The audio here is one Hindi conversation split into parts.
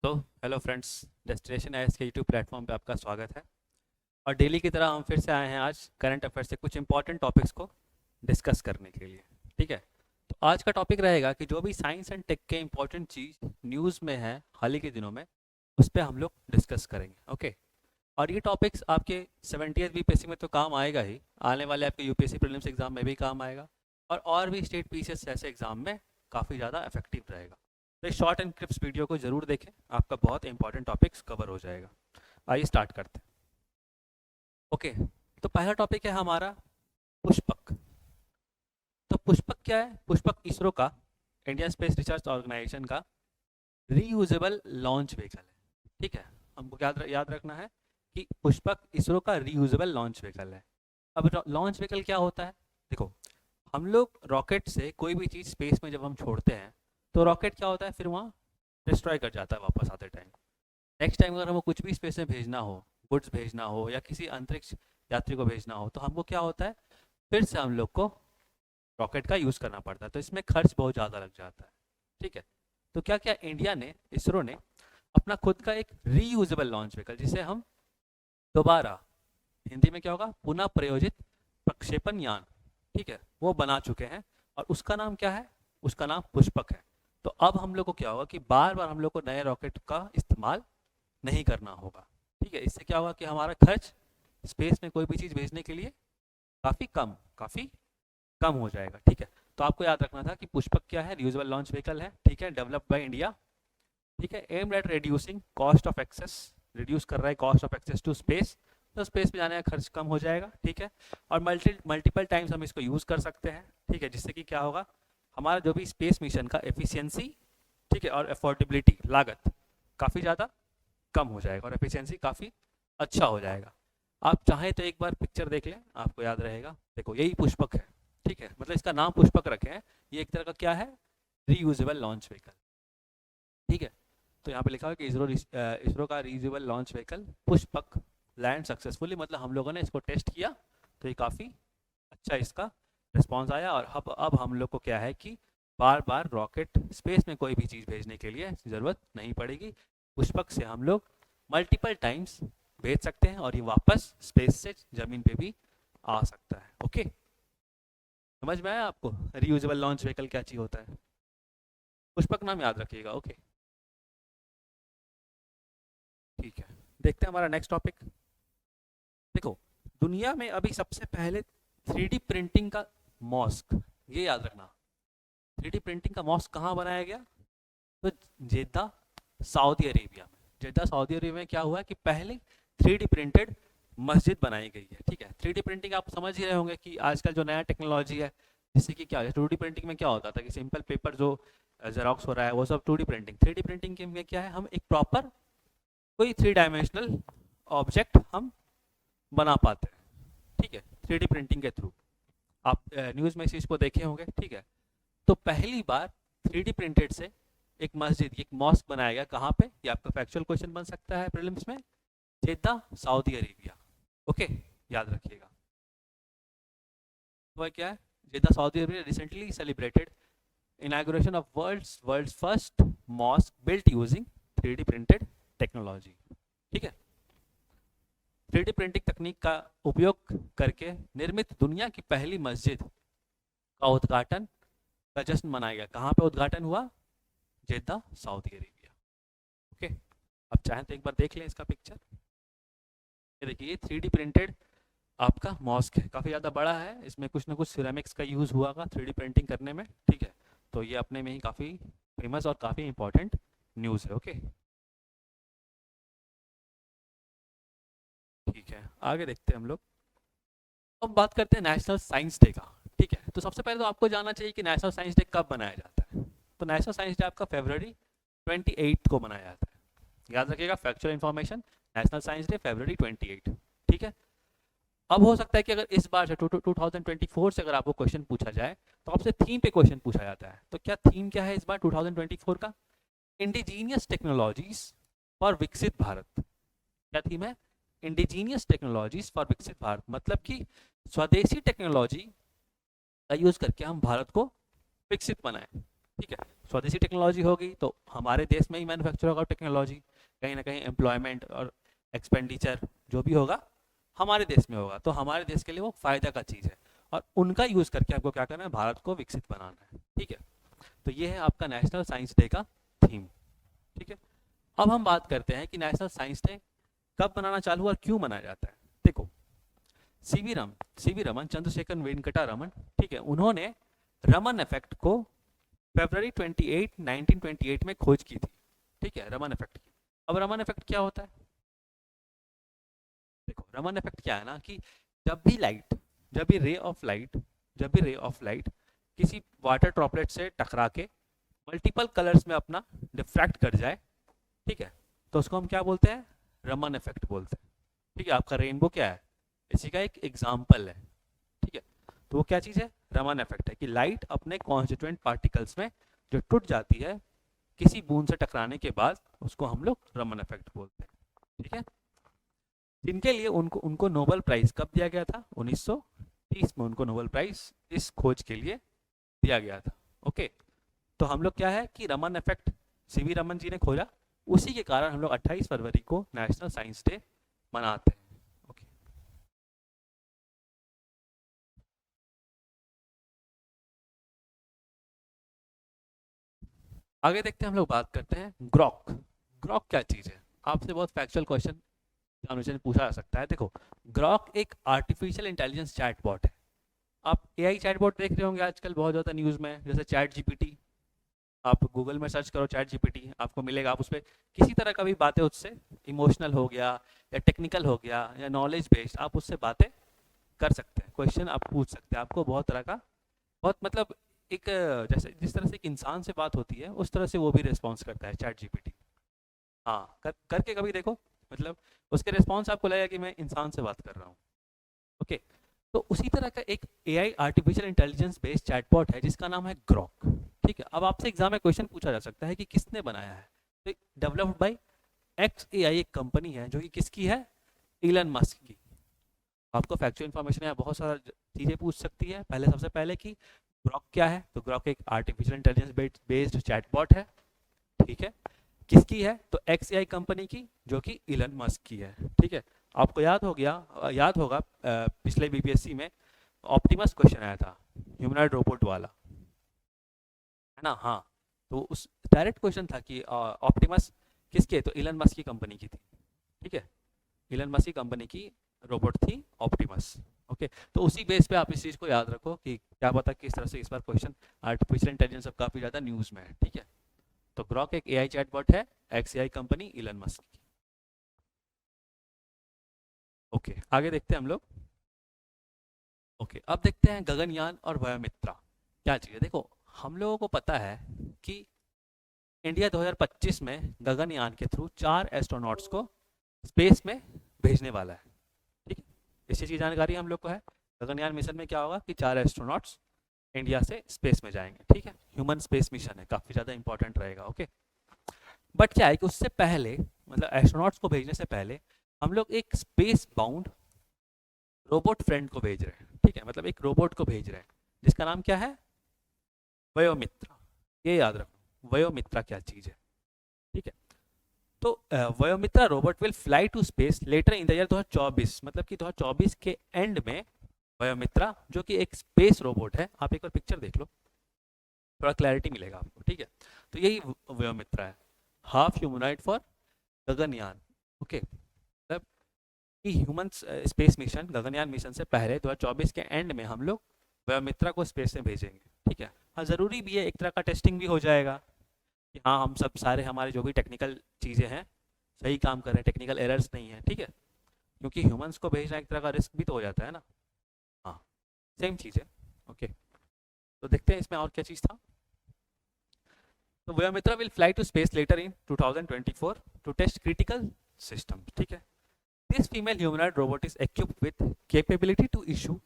तो हेलो फ्रेंड्स, डेस्टिनेशन आईएएस के यूट्यूब प्लेटफॉर्म पे आपका स्वागत है। और डेली की तरह हम फिर से आए हैं आज करंट अफेयर से कुछ इंपॉर्टेंट टॉपिक्स को डिस्कस करने के लिए। ठीक है, तो आज का टॉपिक रहेगा कि जो भी साइंस एंड टेक के इंपॉर्टेंट चीज़ न्यूज़ में है हाल ही के दिनों में, उस पर हम लोग डिस्कस करेंगे। ओके, और ये टॉपिक्स आपके 70th बीपीएससी में तो काम आएगा ही, आने वाले आपके यूपीएससी प्रीलिम्स एग्जाम में भी काम आएगा, और भी स्टेट पीसीएस ऐसे एग्जाम में काफ़ी ज़्यादा इफेक्टिव रहेगा। तो इस शॉर्ट एंड क्रिप्स वीडियो को जरूर देखें, आपका बहुत इंपॉर्टेंट टॉपिक्स कवर हो जाएगा। आइए स्टार्ट करते हैं। ओके, तो पहला टॉपिक है हमारा पुष्पक। तो पुष्पक क्या है? पुष्पक इसरो का, इंडियन स्पेस रिसर्च ऑर्गेनाइजेशन का रीयूजेबल लॉन्च व्हीकल है। ठीक है, हमको याद रखना है कि पुष्पक इसरो का रीयूजेबल लॉन्च व्हीकल है। अब लॉन्च व्हीकल क्या होता है? देखो, हम लोग रॉकेट से कोई भी चीज़ स्पेस में जब हम छोड़ते हैं तो रॉकेट क्या होता है, फिर वहाँ डिस्ट्रॉय कर जाता है वापस आते टाइम। नेक्स्ट टाइम अगर हमको कुछ भी स्पेस में भेजना हो, गुड्स भेजना हो या किसी अंतरिक्ष यात्री को भेजना हो, तो हमको क्या होता है, फिर से हम लोग को रॉकेट का यूज़ करना पड़ता है, तो इसमें खर्च बहुत ज़्यादा लग जाता है। ठीक है, तो क्या क्या इंडिया ने, इसरो ने अपना खुद का एक रीयूजेबल लॉन्च व्हीकल, जिसे हम दोबारा, हिंदी में क्या होगा, पुनः प्रयोजित प्रक्षेपण यान, ठीक है, वो बना चुके हैं। और उसका नाम क्या है? उसका नाम पुष्पक है। तो अब हम लोग को क्या होगा कि बार बार हम लोग को नए रॉकेट का इस्तेमाल नहीं करना होगा। ठीक है, इससे क्या होगा कि हमारा खर्च स्पेस में कोई भी चीज़ भेजने के लिए काफ़ी कम हो जाएगा। ठीक है, तो आपको याद रखना था कि पुष्पक क्या है, रियूजेबल लॉन्च व्हीकल है। ठीक है, डेवलप्ड बाय इंडिया। ठीक है, aimed at reducing cost of access, reduce कर रहा है cost of access to space, तो स्पेस में जाने का खर्च कम हो जाएगा। ठीक है, और मल्टीपल टाइम्स हम इसको यूज़ कर सकते हैं। ठीक है, जिससे कि क्या होगा, हमारा जो भी स्पेस मिशन का एफिशिएंसी, ठीक है, और अफोर्डेबिलिटी, लागत काफ़ी ज़्यादा कम हो जाएगा और एफिशिएंसी काफ़ी अच्छा हो जाएगा। आप चाहें तो एक बार पिक्चर देख लें, आपको याद रहेगा। देखो, यही पुष्पक है। ठीक है, मतलब इसका नाम पुष्पक रखे हैं, ये एक तरह का क्या है, रीयूजेबल लॉन्च व्हीकल। ठीक है, तो यहाँ पे लिखा हुआ है कि इसरो का reusable launch vehicle Pushpak land successfully, मतलब हम लोगों ने इसको टेस्ट किया तो ये काफ़ी अच्छा इसका रिस्पॉन्स आया। और अब हम लोग को क्या है कि बार बार रॉकेट स्पेस में कोई भी चीज़ भेजने के लिए ज़रूरत नहीं पड़ेगी। पुष्पक से हम लोग मल्टीपल टाइम्स भेज सकते हैं और ये वापस स्पेस से ज़मीन पे भी आ सकता है। ओके, समझ में आया आपको रीयूजेबल लॉन्च व्हीकल क्या चीज़ होता है? पुष्पक नाम याद रखिएगा। ओके, ठीक है, देखते हैं हमारा नेक्स्ट टॉपिक। देखो, दुनिया में अभी सबसे पहले 3D प्रिंटिंग का मॉस्क, ये याद रखना, 3D प्रिंटिंग का मॉस्क कहाँ बनाया गया? तो जेद्दा, सऊदी अरेबिया में। जेद्दा सऊदी अरेबिया में क्या हुआ है कि पहले 3D प्रिंटेड मस्जिद बनाई गई है। ठीक है, 3D प्रिंटिंग आप समझ ही रहे होंगे कि आजकल जो नया टेक्नोलॉजी है, जिससे कि क्या है, 2D प्रिंटिंग में क्या होता था कि सिंपल पेपर जो जेरोक्स हो रहा है वो सब 2D प्रिंटिंग। 3D प्रिंटिंग के में क्या है, हम एक प्रॉपर कोई 3 डायमेंशनल ऑब्जेक्ट हम बना पाते हैं। ठीक है, 3D प्रिंटिंग के थ्रू आप न्यूज़ में इस चीज़ को देखे होंगे। ठीक है, तो पहली बार 3D प्रिंटेड से एक मस्जिद, एक मॉस्क बनाया गया। कहाँ पे? ये आपका फैक्चुअल क्वेश्चन बन सकता है प्रीलिम्स में। जेद्दा, सऊदी अरेबिया। ओके, याद रखिएगा। वह क्या है, Jeddah Saudi Arabia recently celebrated inauguration of world's first mosque built using 3D printed technology. ठीक है, 3D प्रिंटिंग तकनीक का उपयोग करके निर्मित दुनिया की पहली मस्जिद का उद्घाटन का जश्न मनाया गया। कहाँ पे उद्घाटन हुआ? जेद्दा, सऊदी अरेबिया। ओके, अब चाहें तो एक बार देख लें इसका पिक्चर। ये देखिए, ये 3D प्रिंटेड आपका मॉस्क है, काफ़ी ज़्यादा बड़ा है, इसमें कुछ ना कुछ सिरेमिक्स का यूज़ हुआ होगा 3D प्रिंटिंग करने में। ठीक है, तो ये अपने में ही काफ़ी फेमस और काफ़ी इंपॉर्टेंट न्यूज़ है। ओके, ठीक है, आगे देखते हैं हम लोग। अब बात करते हैं नेशनल साइंस डे का। ठीक है, तो सबसे पहले तो आपको जानना चाहिए कि नेशनल साइंस डे कब मनाया जाता है। तो नेशनल साइंस डे आपका फरवरी 28 को मनाया जाता है। याद रखिएगा, factual information, national science day February 28। ठीक है, अब हो सकता है कि अगर इस बार से 2024 से अगर आपको क्वेश्चन पूछा जाए तो आपसे थीम पे क्वेश्चन पूछा जाता है। तो क्या थीम क्या है इस बार 2024 का? इंडिजीनियस टेक्नोलॉजीज फॉर विकसित भारत। क्या थीम है? इंडिजीनियस टेक्नोलॉजीज फॉर विकसित भारत, मतलब कि स्वदेशी टेक्नोलॉजी का यूज करके हम भारत को विकसित बनाएं। ठीक है। स्वदेशी टेक्नोलॉजी होगी तो हमारे देश में ही मैन्युफैक्चर होगा टेक्नोलॉजी, कहीं ना कहीं एम्प्लॉयमेंट और एक्सपेंडिचर जो भी होगा हमारे देश में होगा, तो हमारे देश के लिए वो फ़ायदा का चीज़ है और उनका यूज़ करके आपको क्या करना है, भारत को विकसित बनाना है। ठीक है, तो ये है आपका नेशनल साइंस डे का थीम। ठीक है, अब हम बात करते हैं कि नेशनल साइंस डे कब मनाना चालू हुआ और क्यों मनाया जाता है। देखो, सीवी रमन, चंद्रशेखर वेंकटा रमन, ठीक है, उन्होंने रमन इफेक्ट को फरवरी 28 1928 में खोज की थी। ठीक है, रमन इफेक्ट की। अब रमन इफेक्ट क्या होता है? देखो, रमन इफेक्ट क्या है ना कि जब भी लाइट जब भी रे ऑफ लाइट जब भी रे ऑफ लाइट किसी वाटर ड्रॉपलेट से टकरा के मल्टीपल कलर्स में अपना डिफ्रैक्ट कर जाए, ठीक है, तो उसको हम क्या बोलते हैं? रमन इफेक्ट बोलते हैं। ठीक है, आपका रेनबो क्या है? इसी का एक एग्जाम्पल है। ठीक है, तो वो क्या चीज़ है? रमन इफेक्ट है कि लाइट अपने कॉन्स्टिट्यूएंट पार्टिकल्स में जो टूट जाती है किसी बूंद से टकराने के बाद, उसको हम लोग रमन इफेक्ट बोलते हैं। ठीक है, जिनके लिए उनको उनको नोबेल प्राइज कब दिया गया था? 1930 में उनको नोबेल प्राइज इस खोज के लिए दिया गया था। ओके, तो हम लोग क्या है कि रमन इफेक्ट सीवी रमन जी ने खोजा, उसी के कारण हम लोग 28 फरवरी को नेशनल साइंस डे मनाते हैं। ओके, आगे देखते हैं, हम लोग बात करते हैं ग्रॉक। ग्रॉक क्या चीज़ है? आपसे बहुत फैक्चुअल क्वेश्चन जानने पूछा जा सकता है। देखो, ग्रॉक एक आर्टिफिशियल इंटेलिजेंस चैटबॉट है। आप एआई चैटबॉट देख रहे होंगे आजकल बहुत ज़्यादा न्यूज़ में, जैसे चैट जीपीटी। आप गूगल में सर्च करो चैट जीपीटी, आपको मिलेगा। आप उस पर किसी तरह का भी बातें उससे, इमोशनल हो गया या टेक्निकल हो गया या नॉलेज बेस्ड, आप उससे बातें कर सकते हैं, क्वेश्चन आप पूछ सकते हैं। आपको बहुत तरह का, बहुत मतलब एक जैसे जिस तरह से एक इंसान से बात होती है उस तरह से वो भी रिस्पॉन्स करता है चैट जीपीटी। हाँ, करके कभी देखो, मतलब उसके रिस्पॉन्स आपको लगेगा कि मैं इंसान से बात कर रहा हूँ। ओके, तो उसी तरह का एक AI artificial intelligence based chatbot है जिसका नाम है ग्रॉक। ठीक है, अब आपसे एग्जाम में क्वेश्चन पूछा जा सकता है कि किसने बनाया है? तो डेवलप्ड बाय एक्स एआई, एक कंपनी है जो कि किसकी है? इलन मस्क की। आपको फैक्चुअल इन्फॉर्मेशन है, बहुत सारा चीज़ें पूछ सकती है। पहले, सबसे पहले कि ग्रॉक क्या है, तो ग्रॉक एक आर्टिफिशियल इंटेलिजेंस बेस्ड चैटबॉट है। ठीक है, किसकी है? तो एक्स एआई कंपनी की, जो कि इलन मस्क की है। ठीक है, आपको याद होगा पिछले बीपीएससी में ऑप्टिमस क्वेश्चन आया था, ह्यूमनॉइड रोबोट वाला, है ना? हाँ, तो उस डायरेक्ट क्वेश्चन था कि ऑप्टिमस किसके? तो इलन मस्क की कंपनी की थी। ठीक है, इलन मस्क की कंपनी की रोबोट थी ऑप्टिमस। ओके, तो उसी बेस पे आप इस चीज़ को याद रखो कि क्या पता किस तरह से इस बार क्वेश्चन आर्टिफिशियल इंटेलिजेंस अब काफ़ी ज़्यादा न्यूज़ में है। ठीक है, तो ग्रॉक एक एआई चैटबॉट है, x AI company Elon Musk की। ओके, आगे देखते हैं हम लोग। ओके, अब देखते हैं गगनयान और वायुमित्रा क्या चीज़ है। देखो, हम लोगों को पता है कि इंडिया 2025 में गगनयान के थ्रू 4 एस्ट्रोनॉट्स को स्पेस में भेजने वाला है। ठीक है, इस चीज़ की जानकारी हम लोग को है। गगनयान मिशन में क्या होगा कि 4 एस्ट्रोनॉट्स इंडिया से स्पेस में जाएंगे। ठीक है, ह्यूमन स्पेस मिशन है, काफ़ी ज़्यादा इंपॉर्टेंट रहेगा। ओके, बट क्या है कि उससे पहले, मतलब एस्ट्रोनॉट्स को भेजने से पहले, हम लोग एक स्पेस बाउंड रोबोट फ्रेंड को भेज रहे हैं। ठीक है, मतलब एक रोबोट को भेज रहे हैं जिसका नाम क्या है? वयोमित्रा। ये याद रखो, वयोमित्रा क्या चीज़ है। ठीक है, तो Vyommitra robot will fly to space later in the year 2024, मतलब कि 2024 के एंड में वयोमित्रा, जो कि एक स्पेस रोबोट है, आप एक बार पिक्चर देख लो, थोड़ा क्लैरिटी मिलेगा आपको। ठीक है, तो यही वयोमित्रा है, half humanoid for Gaganyaan. Okay, मतलब कि human space mission, Gaganyaan mission से पहले 2024 के एंड में हम लोग वयोमित्रा को स्पेस में भेजेंगे। ठीक है, हाँ, ज़रूरी भी है, एक तरह का टेस्टिंग भी हो जाएगा कि हाँ, हम सब सारे हमारे जो भी टेक्निकल चीज़ें हैं सही काम कर रहे हैं, टेक्निकल एरर्स नहीं है। ठीक है, क्योंकि ह्यूमंस को भेजना एक तरह का रिस्क भी तो हो जाता है ना। हाँ, सेम चीज़ है। ओके, तो देखते हैं इसमें और क्या चीज़ था। तो Vyommitra will fly to space later in 2024 to test critical system. ठीक है, this female humanoid robot is equipped with capability to issue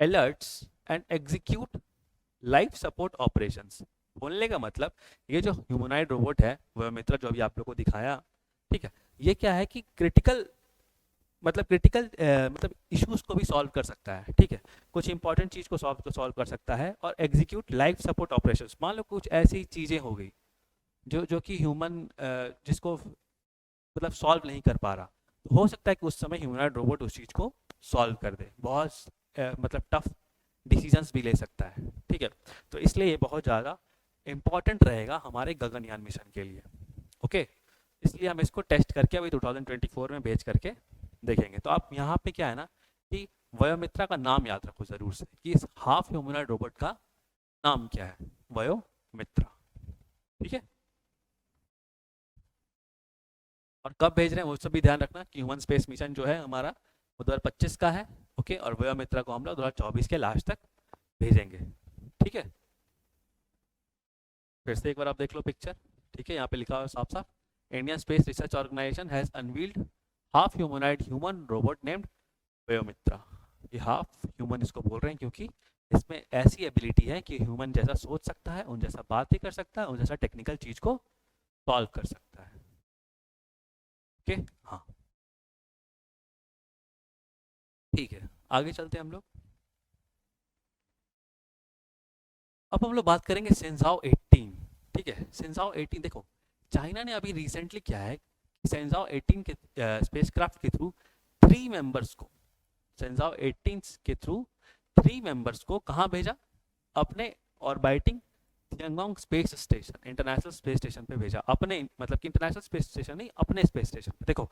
alerts and execute life support operations. बोलने का मतलब, ये जो ह्यूमनॉइड रोबोट है व्योमित्रा, जो अभी आप लोग को दिखाया, ठीक है, ये क्या है कि क्रिटिकल मतलब क्रिटिकल मतलब इश्यूज को भी सॉल्व कर सकता है, ठीक है, कुछ इंपॉर्टेंट चीज़ को सॉल्व कर सकता है, और एग्जीक्यूट लाइफ सपोर्ट ऑपरेशंस। मान लो कुछ ऐसी चीज़ें हो गई जो कि ह्यूमन जिसको मतलब सॉल्व नहीं कर पा रहा, तो हो सकता है कि उस समय ह्यूमनॉइड रोबोट उस चीज़ को सॉल्व कर दे, बहुत मतलब टफ डिसीजंस भी ले सकता है, ठीक है। तो इसलिए ये बहुत ज़्यादा इम्पॉर्टेंट रहेगा हमारे गगनयान मिशन के लिए, ओके। इसलिए हम इसको टेस्ट करके अभी 2024 में भेज करके देखेंगे। तो आप यहाँ पे क्या है ना कि वयोमित्रा का नाम याद रखो ज़रूर से, कि इस हाफ ह्यूमनॉइड रोबोट का नाम क्या है, वयोमित्रा, ठीक है। और कब भेज रहे हैं वो सब भी ध्यान रखना कि ह्यूमन स्पेस मिशन जो है हमारा वो 2025 का है, ओके, और वयोमित्रा को हम लोग 2024 के लास्ट तक भेजेंगे, ठीक है। फिर से एक बार आप देख लो पिक्चर, ठीक है, यहाँ पे लिखा हुआ है साफ साफ, Indian space research organisation has unveiled half humanoid human robot named Vyommitra. ये हाफ ह्यूमन इसको बोल रहे हैं क्योंकि इसमें ऐसी एबिलिटी है कि ह्यूमन जैसा सोच सकता है, उन जैसा बात भी कर सकता है, उन जैसा टेक्निकल चीज को सॉल्व कर सकता है, ओके। हाँ, ठीक है, आगे चलते हैं हम लोग। अब हम लोग बात करेंगे सेंजाओ 18, ठीक है। सेंजाओ 18 देखो, चाइना ने अभी रिसेंटली क्या है, सेंजाओ 18 के स्पेसक्राफ्ट के थ्रू 3 मेंबर्स को, सेंजाओ 18 के थ्रू 3 मेंबर्स को कहाँ भेजा, अपने orbiting Tiangong space station, international space station पे भेजा, अपने मतलब कि इंटरनेशनल स्पेस स्टेशन नहीं, अपने स्पेस स्टेशन पे। देखो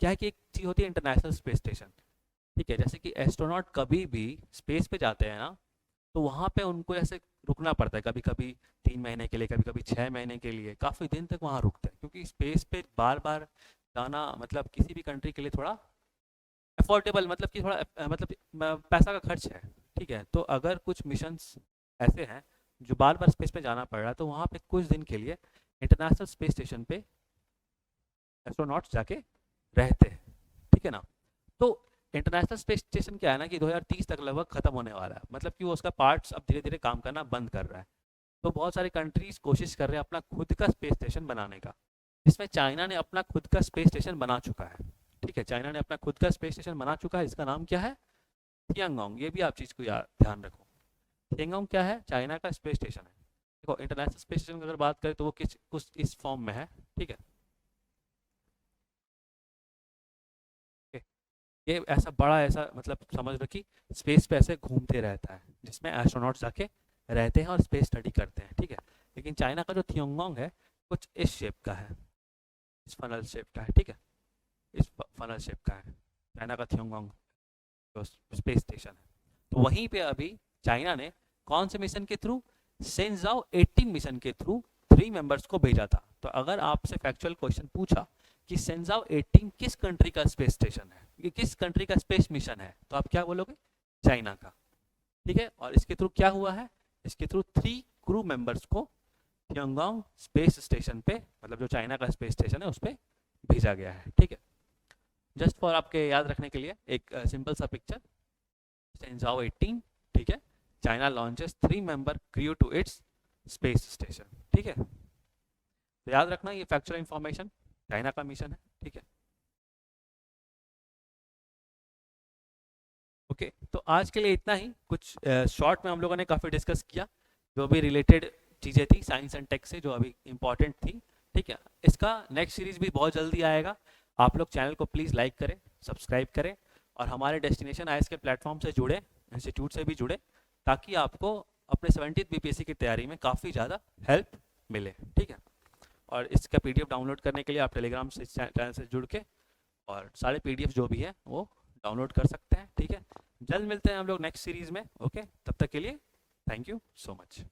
क्या है कि एक चीज होती है इंटरनेशनल स्पेस स्टेशन, ठीक है, जैसे कि एस्ट्रोनॉट कभी भी स्पेस पे जाते हैं ना, तो वहाँ पे उनको ऐसे रुकना पड़ता है, कभी कभी 3 महीने के लिए, कभी कभी 6 महीने के लिए, काफ़ी दिन तक वहाँ रुकते हैं, क्योंकि स्पेस पे बार बार जाना मतलब किसी भी कंट्री के लिए थोड़ा अफोर्डेबल, मतलब कि थोड़ा मतलब पैसा का खर्च है, ठीक है। तो अगर कुछ मिशंस ऐसे हैं जो बार बार स्पेस पे जाना पड़ रहा है, तो वहाँ पे कुछ दिन के लिए इंटरनेशनल स्पेस स्टेशन पे एस्ट्रोनॉट्स जाके रहते हैं, ठीक है ना। तो इंटरनेशनल स्पेस स्टेशन क्या है ना कि 2030 तक लगभग खत्म होने वाला है, मतलब कि वो उसका पार्ट्स अब धीरे धीरे काम करना बंद कर रहा है। तो बहुत सारे कंट्रीज कोशिश कर रहे हैं अपना खुद का स्पेस स्टेशन बनाने का, जिसमें चाइना ने अपना खुद का स्पेस स्टेशन बना चुका है, ठीक है। चाइना ने अपना खुद का स्पेस स्टेशन बना चुका है, इसका नाम क्या है, थियांगोंग। ये भी आप चीज़ को ध्यान रखो, थियांगोंग क्या है, चाइना का स्पेस स्टेशन है। देखो इंटरनेशनल स्पेस स्टेशन की अगर बात करें तो वो किस कुछ इस फॉर्म में है, ठीक है। ये ऐसा बड़ा ऐसा मतलब समझ लो कि स्पेस पे ऐसे घूमते रहता है, जिसमें एस्ट्रोनॉट्स जाके रहते हैं और स्पेस स्टडी करते हैं, ठीक है। लेकिन चाइना का जो थियोंगोंग है कुछ इस शेप का है, इस फनल शेप का है, ठीक है, इस फनल शेप का है चाइना का थियोंगोंग जो स्पेस स्टेशन है। तो वहीं पे अभी चाइना ने कौन से मिशन के थ्रू, सेंजाओ 18 मिशन के थ्रू 3 मेंबर्स को भेजा था। तो अगर आपसे फैक्चुअल क्वेश्चन पूछा कि सेंजाओ 18 किस कंट्री का स्पेस स्टेशन है, ये किस कंट्री का स्पेस मिशन है, तो आप क्या बोलोगे, चाइना का, ठीक है। और इसके थ्रू क्या हुआ है, इसके थ्रू 3 क्रू मेंबर्स को थियांगोंग स्पेस स्टेशन पे, मतलब जो चाइना का स्पेस स्टेशन है उस पर भेजा गया है, ठीक है। जस्ट फॉर आपके याद रखने के लिए एक सिंपल सा पिक्चर, सेंजाओ 18, ठीक है, China launches 3 member crew to its space station, ठीक है। तो याद रखना ये फैक्चुअल इंफॉर्मेशन चाइना का मिशन है, ठीक है। ओके, तो आज के लिए इतना ही, कुछ शॉर्ट में हम लोगों ने काफ़ी डिस्कस किया जो भी रिलेटेड चीज़ें थी साइंस एंड टेक से, जो अभी इंपॉर्टेंट थी, ठीक है। इसका नेक्स्ट सीरीज भी बहुत जल्दी आएगा, आप लोग चैनल को प्लीज़ लाइक करें, सब्सक्राइब करें, और हमारे डेस्टिनेशन आईएएस के प्लेटफॉर्म से जुड़े, इंस्टीट्यूट से भी जुड़े, ताकि आपको अपने 70th बीपीएससी की तैयारी में काफ़ी ज़्यादा हेल्प मिले, ठीक है। और इसका पीडीएफ डाउनलोड करने के लिए आप टेलीग्राम से चैनल से जुड़ के और सारे पीडीएफ जो भी है वो डाउनलोड कर सकते हैं, ठीक है। जल्द मिलते हैं हम लोग नेक्स्ट सीरीज में, ओके। तब तक के लिए थैंक यू सो मच।